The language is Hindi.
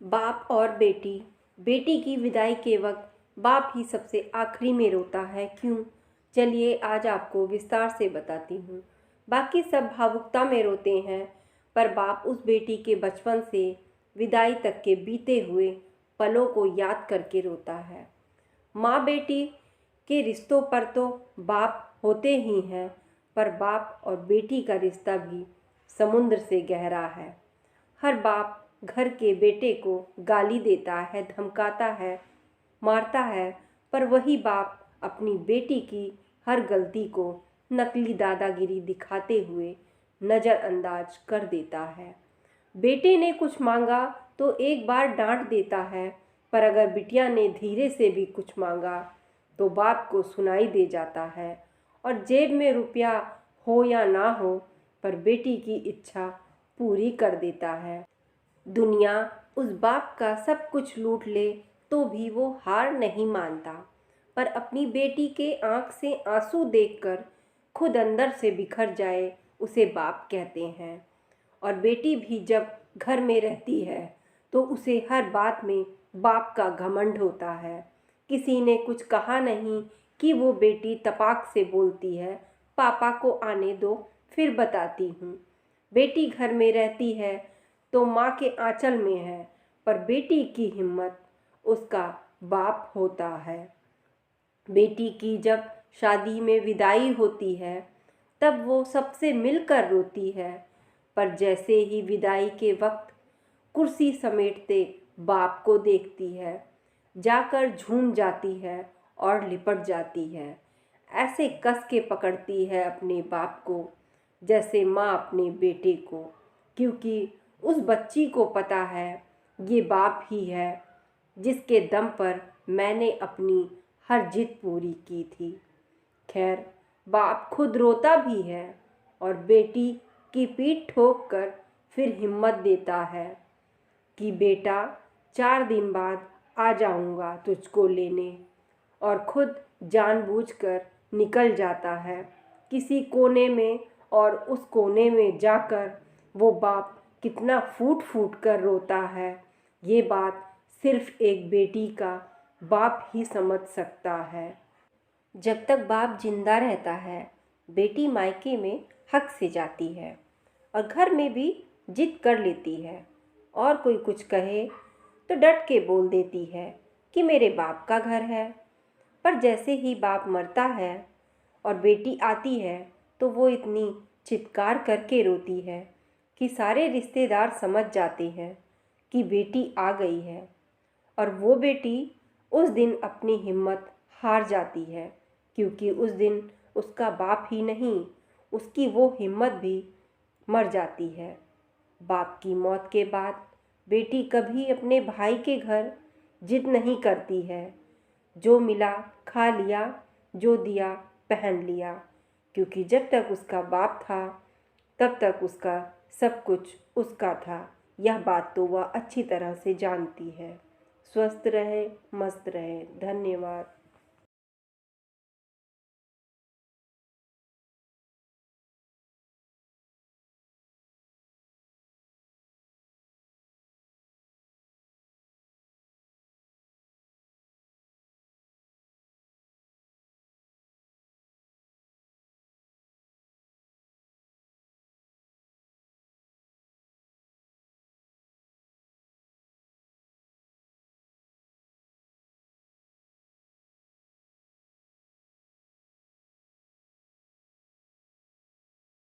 बाप और बेटी। बेटी की विदाई के वक्त बाप ही सबसे आखिरी में रोता है, क्यों? चलिए आज आपको विस्तार से बताती हूँ। बाकी सब भावुकता में रोते हैं, पर बाप उस बेटी के बचपन से विदाई तक के बीते हुए पलों को याद करके रोता है। माँ बेटी के रिश्तों पर तो बाप होते ही हैं, पर बाप और बेटी का रिश्ता भी समुद्र से गहरा है। हर बाप घर के बेटे को गाली देता है, धमकाता है, मारता है, पर वही बाप अपनी बेटी की हर गलती को नकली दादागिरी दिखाते हुए नज़रअंदाज कर देता है। बेटे ने कुछ मांगा तो एक बार डांट देता है, पर अगर बिटिया ने धीरे से भी कुछ मांगा तो बाप को सुनाई दे जाता है। और जेब में रुपया हो या ना हो, पर बेटी की इच्छा पूरी कर देता है। दुनिया उस बाप का सब कुछ लूट ले तो भी वो हार नहीं मानता, पर अपनी बेटी के आंख से आंसू देखकर खुद अंदर से बिखर जाए उसे बाप कहते हैं। और बेटी भी जब घर में रहती है तो उसे हर बात में बाप का घमंड होता है। किसी ने कुछ कहा नहीं कि वो बेटी तपाक से बोलती है, पापा को आने दो फिर बताती हूँ। बेटी घर में रहती है तो माँ के आंचल में है, पर बेटी की हिम्मत उसका बाप होता है। बेटी की जब शादी में विदाई होती है तब वो सबसे मिलकर रोती है, पर जैसे ही विदाई के वक्त कुर्सी समेटते बाप को देखती है, जाकर झूम जाती है और लिपट जाती है। ऐसे कस के पकड़ती है अपने बाप को जैसे माँ अपने बेटे को, क्योंकि उस बच्ची को पता है ये बाप ही है जिसके दम पर मैंने अपनी हर जिद पूरी की थी। खैर, बाप खुद रोता भी है और बेटी की पीठ ठोक कर फिर हिम्मत देता है कि बेटा 4 दिन बाद आ जाऊंगा तुझको लेने, और खुद जानबूझकर निकल जाता है किसी कोने में। और उस कोने में जाकर वो बाप कितना फूट फूट कर रोता है, ये बात सिर्फ एक बेटी का बाप ही समझ सकता है। जब तक बाप जिंदा रहता है बेटी मायके में हक से जाती है और घर में भी जिद कर लेती है, और कोई कुछ कहे तो डट के बोल देती है कि मेरे बाप का घर है। पर जैसे ही बाप मरता है और बेटी आती है तो वो इतनी चित्कार करके रोती है कि सारे रिश्तेदार समझ जाते हैं कि बेटी आ गई है। और वो बेटी उस दिन अपनी हिम्मत हार जाती है, क्योंकि उस दिन उसका बाप ही नहीं, उसकी वो हिम्मत भी मर जाती है। बाप की मौत के बाद बेटी कभी अपने भाई के घर जिद नहीं करती है। जो मिला खा लिया, जो दिया पहन लिया, क्योंकि जब तक उसका बाप था तब तक उसका सब कुछ उसका था। यह बात तो वह अच्छी तरह से जानती है। स्वस्थ रहे, मस्त रहे। धन्यवाद।